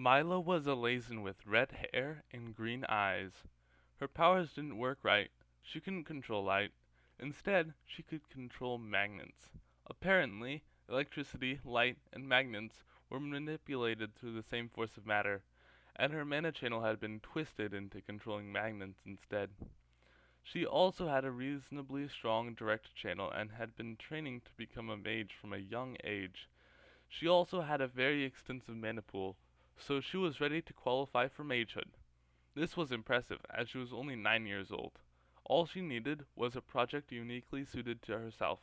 Myla was a Lazen with red hair and green eyes. Her powers didn't work right. She couldn't control light. Instead, she could control magnets. Apparently, electricity, light, and magnets were manipulated through the same force of matter, and her mana channel had been twisted into controlling magnets instead. She also had a reasonably strong direct channel and had been training to become a mage from a young age. She also had a very extensive mana pool, so she was ready to qualify for magehood. This was impressive, as she was only 9 years old. All she needed was a project uniquely suited to herself.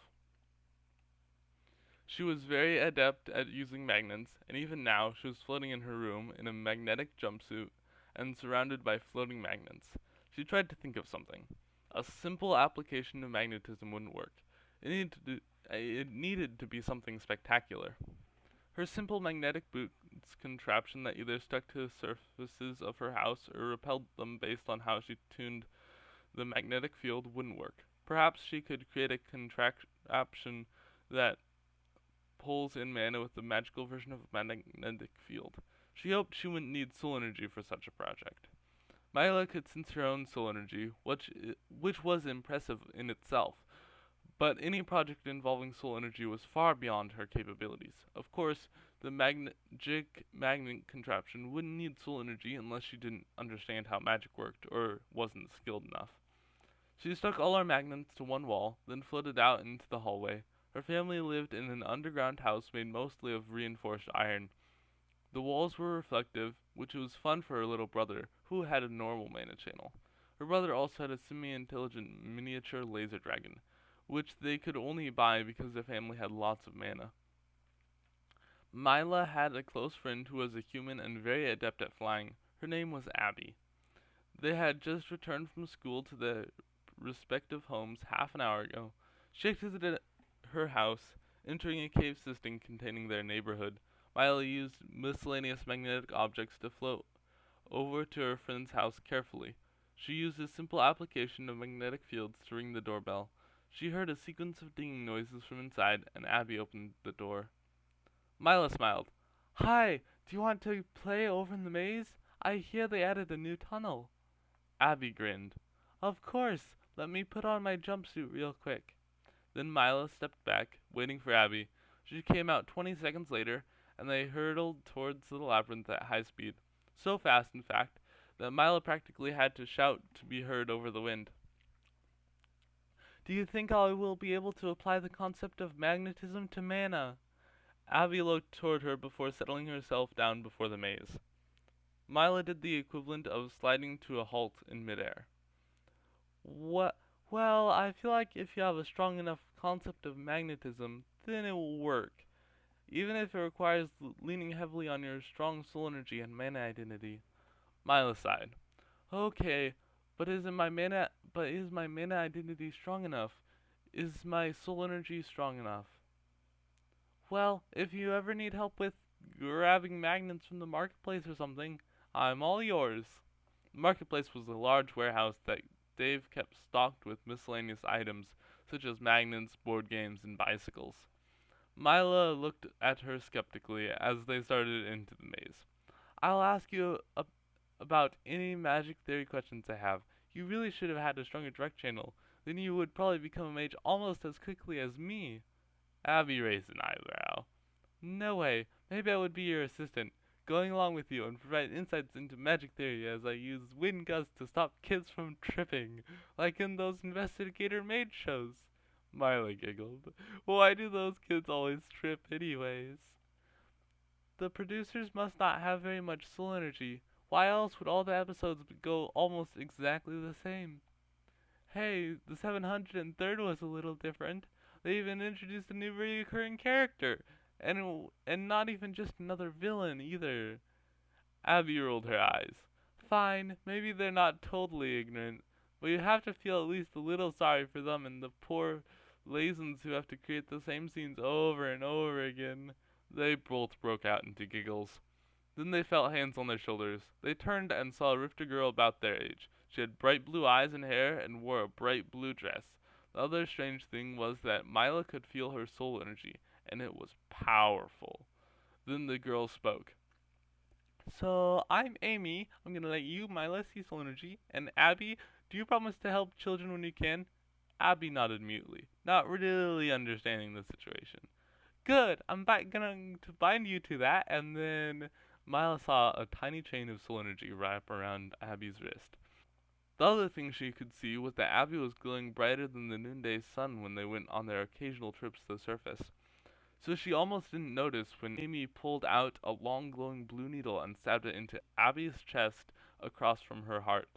She was very adept at using magnets, and even now she was floating in her room in a magnetic jumpsuit and surrounded by floating magnets. She tried to think of something. A simple application of magnetism wouldn't work. It needed to be something spectacular. Her simple magnetic boots contraption that either stuck to the surfaces of her house or repelled them based on how she tuned the magnetic field wouldn't work. Perhaps she could create a contraption that pulls in mana with the magical version of a magnetic field. She hoped she wouldn't need soul energy for such a project. Myla could sense her own soul energy, which was impressive in itself, but any project involving soul energy was far beyond her capabilities. Of course, the magic magnet contraption wouldn't need soul energy unless she didn't understand how magic worked or wasn't skilled enough. She stuck all her magnets to one wall, then floated out into the hallway. Her family lived in an underground house made mostly of reinforced iron. The walls were reflective, which was fun for her little brother, who had a normal mana channel. Her brother also had a semi-intelligent miniature laser dragon, which they could only buy because their family had lots of mana. Myla had a close friend who was a human and very adept at flying. Her name was Abby. They had just returned from school to their respective homes half an hour ago. She exited her house, entering a cave system containing their neighborhood. Myla used miscellaneous magnetic objects to float over to her friend's house carefully. She used a simple application of magnetic fields to ring the doorbell. She heard a sequence of dinging noises from inside, and Abby opened the door. Myla smiled. Hi, do you want to play over in the maze? I hear they added a new tunnel. Abby grinned. Of course, let me put on my jumpsuit real quick. Then Myla stepped back, waiting for Abby. She came out 20 seconds later, and they hurtled towards the labyrinth at high speed. So fast, in fact, that Myla practically had to shout to be heard over the wind. Do you think I will be able to apply the concept of magnetism to mana? Abby looked toward her before settling herself down before the maze. Myla did the equivalent of sliding to a halt in midair. What? Well, I feel like if you have a strong enough concept of magnetism, then it will work, even if it requires leaning heavily on your strong soul energy and mana identity. Myla sighed. Okay, but is my mana identity strong enough? Is my soul energy strong enough? Well, if you ever need help with grabbing magnets from the marketplace or something, I'm all yours. The marketplace was a large warehouse that Dave kept stocked with miscellaneous items such as magnets, board games, and bicycles. Myla looked at her skeptically as they started into the maze. I'll ask you about any magic theory questions I have. You really should have had a stronger direct channel. Then you would probably become a mage almost as quickly as me. Abby raised an eyebrow. No way. Maybe I would be your assistant, going along with you and provide insights into magic theory as I use wind gusts to stop kids from tripping, like in those investigator mage shows. Myla giggled. Why do those kids always trip anyways? The producers must not have very much soul energy. Why else would all the episodes go almost exactly the same? Hey, the 703rd was a little different. They even introduced a new recurring character, and not even just another villain either. Abby rolled her eyes. Fine, maybe they're not totally ignorant, but you have to feel at least a little sorry for them and the poor Lazens who have to create the same scenes over and over again. They both broke out into giggles. Then they felt hands on their shoulders. They turned and saw a Rifter girl about their age. She had bright blue eyes and hair and wore a bright blue dress. The other strange thing was that Myla could feel her soul energy, and it was powerful. Then the girl spoke. So, I'm Amy. I'm gonna let you, Myla, see soul energy. And Abby, do you promise to help children when you can? Abby nodded mutely, not really understanding the situation. Good, gonna to bind you to that, and then Myla saw a tiny chain of soul energy wrap around Abby's wrist. The other thing she could see was that Abby was glowing brighter than the noonday sun when they went on their occasional trips to the surface. So she almost didn't notice when Amy pulled out a long glowing blue needle and stabbed it into Abby's chest across from her heart.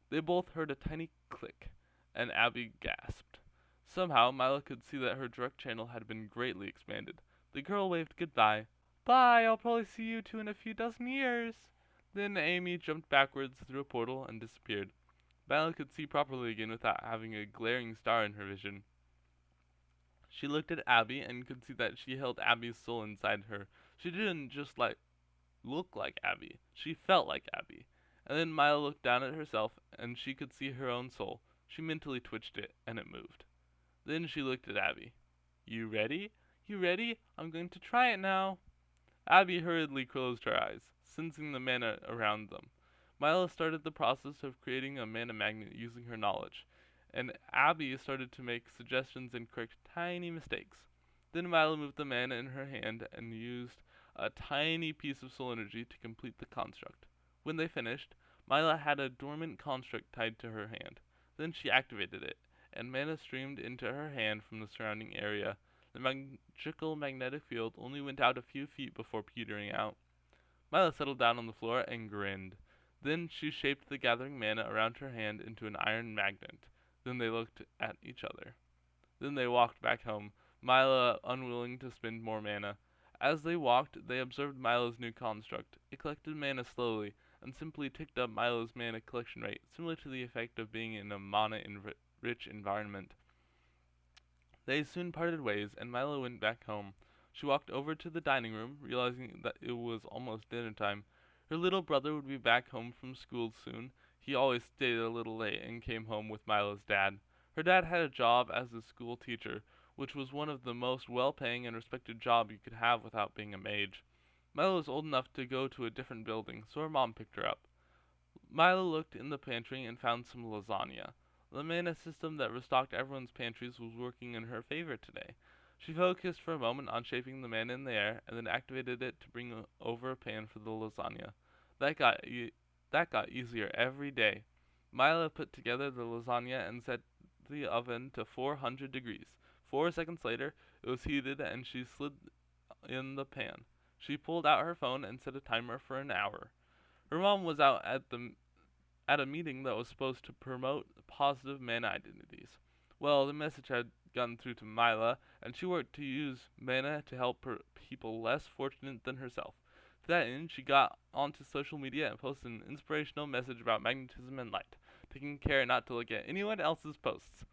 They both heard a tiny click, and Abby gasped. Somehow, Myla could see that her direct channel had been greatly expanded. The girl waved goodbye. Bye, I'll probably see you two in a few dozen years. Then Amy jumped backwards through a portal and disappeared. Myla could see properly again without having a glaring star in her vision. She looked at Abby and could see that she held Abby's soul inside her. She didn't just look like Abby. She felt like Abby. And then Myla looked down at herself and she could see her own soul. She mentally twitched it and it moved. Then she looked at Abby. You ready? You ready? I'm going to try it now. Abby hurriedly closed her eyes, sensing the mana around them. Myla started the process of creating a mana magnet using her knowledge, and Abby started to make suggestions and correct tiny mistakes. Then Myla moved the mana in her hand and used a tiny piece of soul energy to complete the construct. When they finished, Myla had a dormant construct tied to her hand. Then she activated it, and mana streamed into her hand from the surrounding area. The magical magnetic field only went out a few feet before petering out. Myla settled down on the floor and grinned. Then she shaped the gathering mana around her hand into an iron magnet. Then they looked at each other. Then they walked back home, Myla unwilling to spend more mana. As they walked, they observed Myla's new construct. It collected mana slowly, and simply ticked up Myla's mana collection rate, similar to the effect of being in a mana-rich environment. They soon parted ways, and Myla went back home. She walked over to the dining room, realizing that it was almost dinner time. Her little brother would be back home from school soon. He always stayed a little late and came home with Myla's dad. Her dad had a job as a school teacher, which was one of the most well-paying and respected jobs you could have without being a mage. Myla was old enough to go to a different building, so her mom picked her up. Myla looked in the pantry and found some lasagna. The mana system that restocked everyone's pantries was working in her favor today. She focused for a moment on shaping the mana in the air, and then activated it to bring over a pan for the lasagna. That got that got easier every day. Myla put together the lasagna and set the oven to 400 degrees. 4 seconds later, it was heated and she slid in the pan. She pulled out her phone and set a timer for an hour. Her mom was out at a meeting that was supposed to promote positive mana identities. Well, the message had gotten through to Myla, and she worked to use mana to help people less fortunate than herself. To that end, she got onto social media and posted an inspirational message about magnetism and light, taking care not to look at anyone else's posts.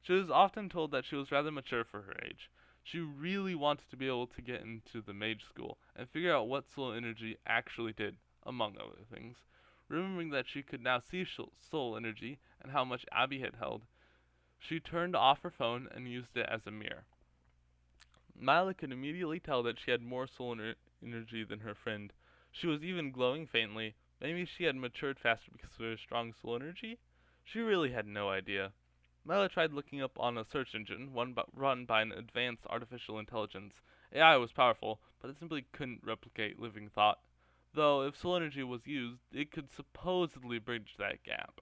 She was often told that she was rather mature for her age. She really wanted to be able to get into the mage school and figure out what soul energy actually did, among other things. Remembering that she could now see soul energy and how much Abby had held, she turned off her phone and used it as a mirror. Myla could immediately tell that she had more soul energy than her friend. She was even glowing faintly. Maybe she had matured faster because of her strong soul energy? She really had no idea. Myla tried looking up on a search engine, run by an advanced artificial intelligence. AI was powerful, but it simply couldn't replicate living thought. Though, if soul energy was used, it could supposedly bridge that gap.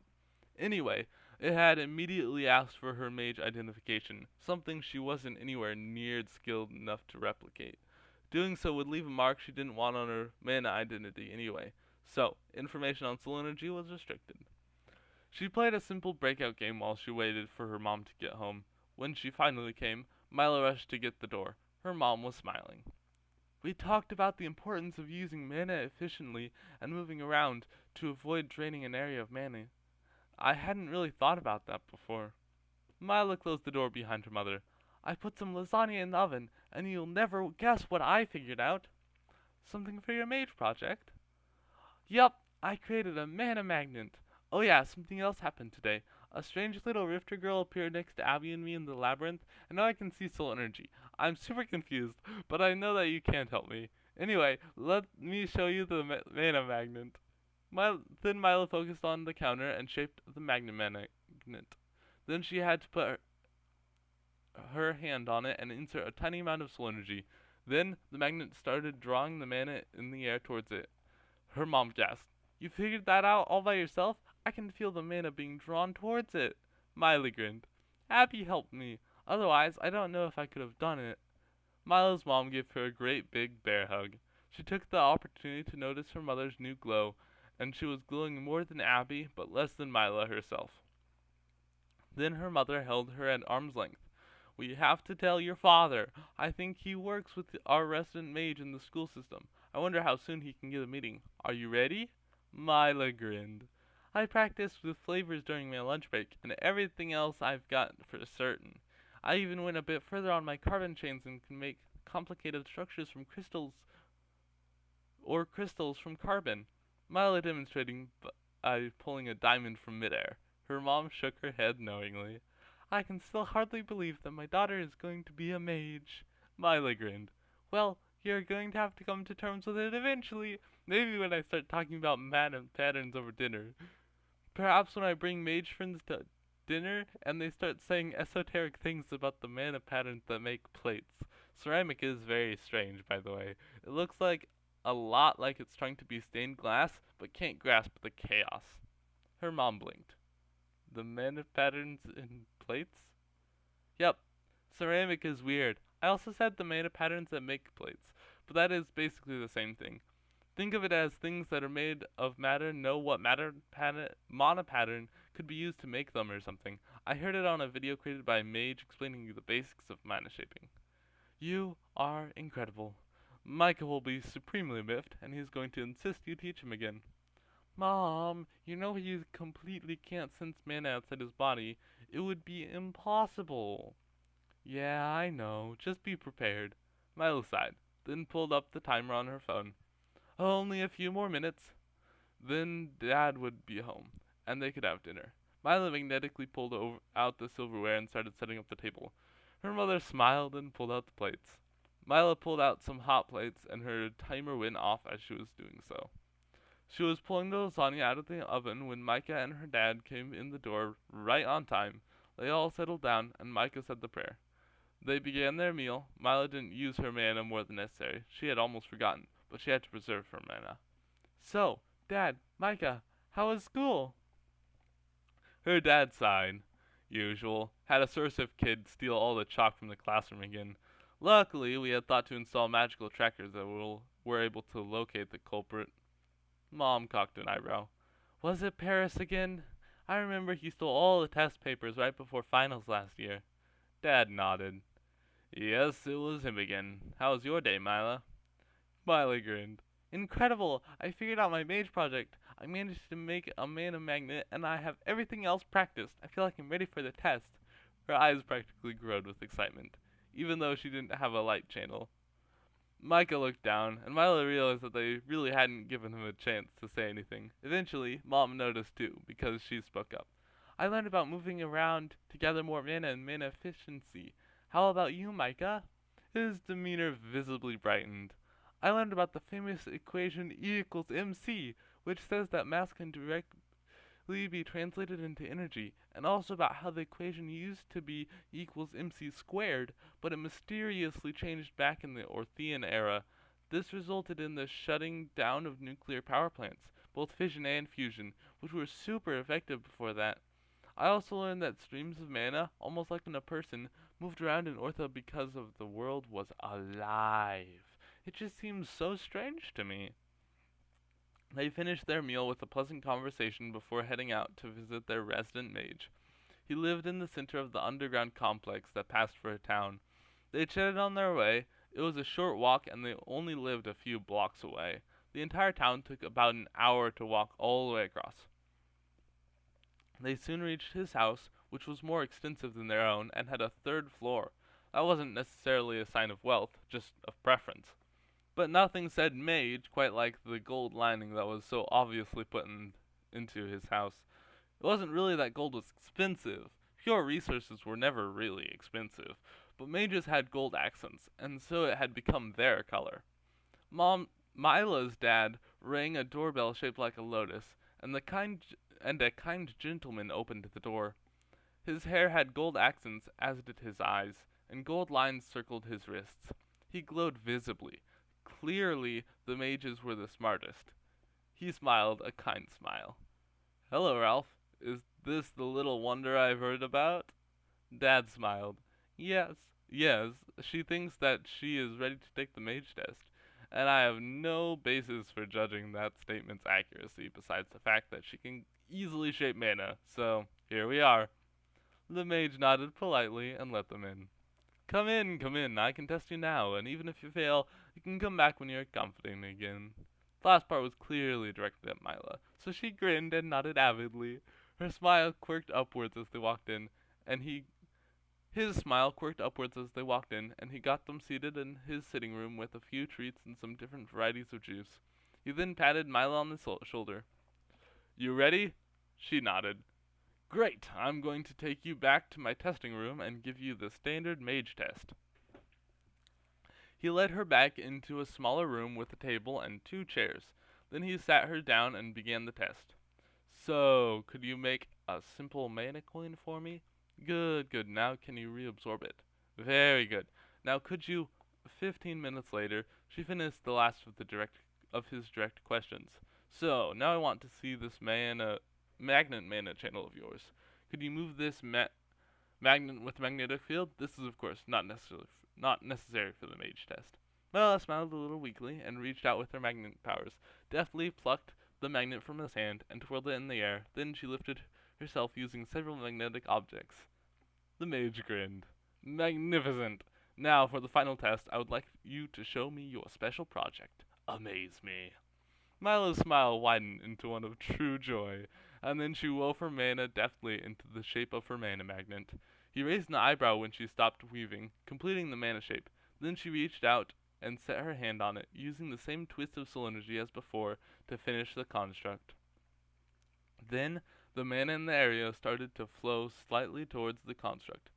Anyway, it had immediately asked for her mage identification, something she wasn't anywhere near skilled enough to replicate. Doing so would leave a mark she didn't want on her mana identity anyway, so information on soul energy was restricted. She played a simple breakout game while she waited for her mom to get home. When she finally came, Myla rushed to get the door. Her mom was smiling. We talked about the importance of using mana efficiently and moving around to avoid draining an area of mana. I hadn't really thought about that before. Myla closed the door behind her mother. I put some lasagna in the oven, and you'll never guess what I figured out. Something for your mage project? Yup, I created a mana magnet. Oh yeah, something else happened today. A strange little rifter girl appeared next to Abby and me in the labyrinth, and now I can see soul energy. I'm super confused, but I know that you can't help me. Anyway, let me show you the mana magnet. Then Myla focused on the counter and shaped the magnet. Then she had to put her hand on it and insert a tiny amount of soul energy. Then the magnet started drawing the mana in the air towards it. Her mom gasped. You figured that out all by yourself? I can feel the mana being drawn towards it. Myla grinned. Abby helped me. Otherwise, I don't know if I could have done it. Mila's mom gave her a great big bear hug. She took the opportunity to notice her mother's new glow, and she was glowing more than Abby, but less than Myla herself. Then her mother held her at arm's length. We have to tell your father. I think he works with our resident mage in the school system. I wonder how soon he can get a meeting. Are you ready? Myla grinned. I practiced with flavors during my lunch break, and everything else I've got for certain. I even went a bit further on my carbon chains and can make complicated structures from crystals from carbon. Myla demonstrating by pulling a diamond from midair. Her mom shook her head knowingly. I can still hardly believe that my daughter is going to be a mage. Myla grinned. Well, you're going to have to come to terms with it eventually. Maybe when I start talking about mana patterns over dinner. Perhaps when I bring mage friends to dinner and they start saying esoteric things about the mana patterns that make plates. Ceramic is very strange, by the way. It looks like a lot like it's trying to be stained glass, but can't grasp the chaos. Her mom blinked. The mana patterns in plates? Yep, ceramic is weird. I also said the mana patterns that make plates, but that is basically the same thing. Think of it as things that are made of matter know what mana pattern could be used to make them or something. I heard it on a video created by Mage explaining the basics of mana shaping. You are incredible. Micah will be supremely miffed, and he's going to insist you teach him again. Mom, you know he completely can't sense mana outside his body. It would be impossible. Yeah, I know. Just be prepared. Myla sighed, then pulled up the timer on her phone. Only a few more minutes. Then Dad would be home, and they could have dinner. Myla magnetically pulled out the silverware and started setting up the table. Her mother smiled and pulled out the plates. Myla pulled out some hot plates, and her timer went off as she was doing so. She was pulling the lasagna out of the oven when Micah and her dad came in the door right on time. They all settled down, and Micah said the prayer. They began their meal. Myla didn't use her mana more than necessary. She had almost forgotten, but she had to preserve her mana. So, Dad, Micah, how was school? Her dad sighed. Usual. Had a Sursive kid steal all the chalk from the classroom again. Luckily, we had thought to install magical trackers that were able to locate the culprit. Mom cocked an eyebrow. Was it Paris again? I remember he stole all the test papers right before finals last year. Dad nodded. Yes, it was him again. How was your day, Myla? Myla grinned. Incredible! I figured out my mage project. I managed to make a mana magnet, and I have everything else practiced. I feel like I'm ready for the test. Her eyes practically glowed with excitement, even though she didn't have a light channel. Micah looked down, and Myla realized that they really hadn't given him a chance to say anything. Eventually, Mom noticed too, because she spoke up. I learned about moving around to gather more mana and mana efficiency. How about you, Micah? His demeanor visibly brightened. I learned about the famous equation E equals mc, which says that mass can directly be translated into energy, and also about how the equation used to be E equals mc squared, but it mysteriously changed back in the Orthian era. This resulted in the shutting down of nuclear power plants, both fission and fusion, which were super effective before that. I also learned that streams of mana, almost like in a person, moved around in Ortha because of the world was alive. It just seems so strange to me. They finished their meal with a pleasant conversation before heading out to visit their resident mage. He lived in the center of the underground complex that passed for a town. They chatted on their way. It was a short walk and they only lived a few blocks away. The entire town took about an hour to walk all the way across. They soon reached his house, which was more extensive than their own and had a third floor. That wasn't necessarily a sign of wealth, just of preference. But nothing said mage quite like the gold lining that was so obviously put into his house. It wasn't really that gold was expensive. Pure resources were never really expensive. But mages had gold accents, and so it had become their color. Mom, Myla's dad rang a doorbell shaped like a lotus, and a kind gentleman opened the door. His hair had gold accents, as did his eyes, and gold lines circled his wrists. He glowed visibly. Clearly, the mages were the smartest. He smiled a kind smile. Hello, Ralph. Is this the little wonder I've heard about? Dad smiled. Yes, yes, she thinks that she is ready to take the mage test, and I have no basis for judging that statement's accuracy besides the fact that she can easily shape mana, so here we are. The mage nodded politely and let them in. Come in, I can test you now, and even if you fail, you can come back when you're confident again. The last part was clearly directed at Myla, so she grinned and nodded avidly. Her smile quirked upwards as they walked in, and his smile quirked upwards as they walked in, and he got them seated in his sitting room with a few treats and some different varieties of juice. He then patted Myla on the shoulder. You ready? She nodded. Great, I'm going to take you back to my testing room and give you the standard mage test. He led her back into a smaller room with a table and 2 chairs. Then he sat her down and began the test. So, could you make a simple mana coin for me? Good, good. Now can you reabsorb it? Very good. Now could you 15 minutes later, she finished the last of his direct questions. So, now I want to see this magnet mana channel of yours. Could you move this magnet with magnetic field? This is of course not necessary for the mage test. Myla smiled a little weakly and reached out with her magnet powers, deftly plucked the magnet from his hand and twirled it in the air. Then she lifted herself using several magnetic objects. The mage grinned. Magnificent! Now, for the final test, I would like you to show me your special project. Amaze me. Myla's smile widened into one of true joy, and then she wove her mana deftly into the shape of her mana magnet. He raised an eyebrow when she stopped weaving, completing the mana shape. Then she reached out and set her hand on it, using the same twist of soul energy as before to finish the construct. Then the mana in the area started to flow slightly towards the construct.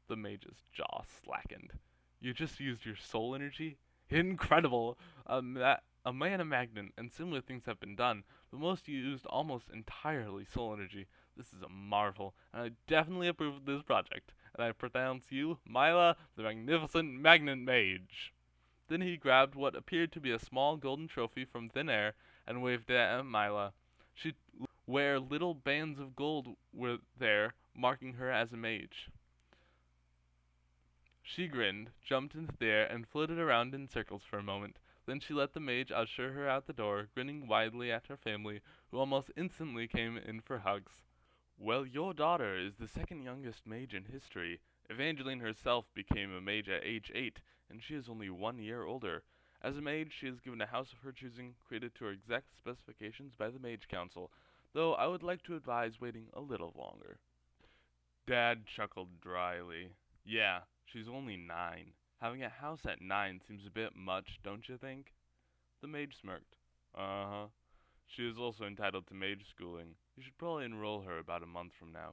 The mage's jaw slackened. You just used your soul energy? Incredible! A mana magnet and similar things have been done, but most used almost entirely soul energy. This is a marvel, and I definitely approve of this project. And I pronounce you, Myla, the magnificent magnet mage. Then he grabbed what appeared to be a small golden trophy from thin air and waved it at Myla. She where little bands of gold were there, marking her as a mage. She grinned, jumped into the air, and floated around in circles for a moment. Then she let the mage usher her out the door, grinning widely at her family, who almost instantly came in for hugs. Well, your daughter is the second youngest mage in history. Evangeline herself became a mage at age 8, and she is only 1 year older. As a mage, she is given a house of her choosing, created to her exact specifications by the Mage Council, though I would like to advise waiting a little longer. Dad chuckled dryly. Yeah, she's only 9. Having a house at 9 seems a bit much, don't you think? The mage smirked. Uh-huh. She is also entitled to mage schooling. You should probably enroll her about a month from now.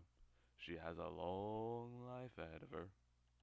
She has a long life ahead of her.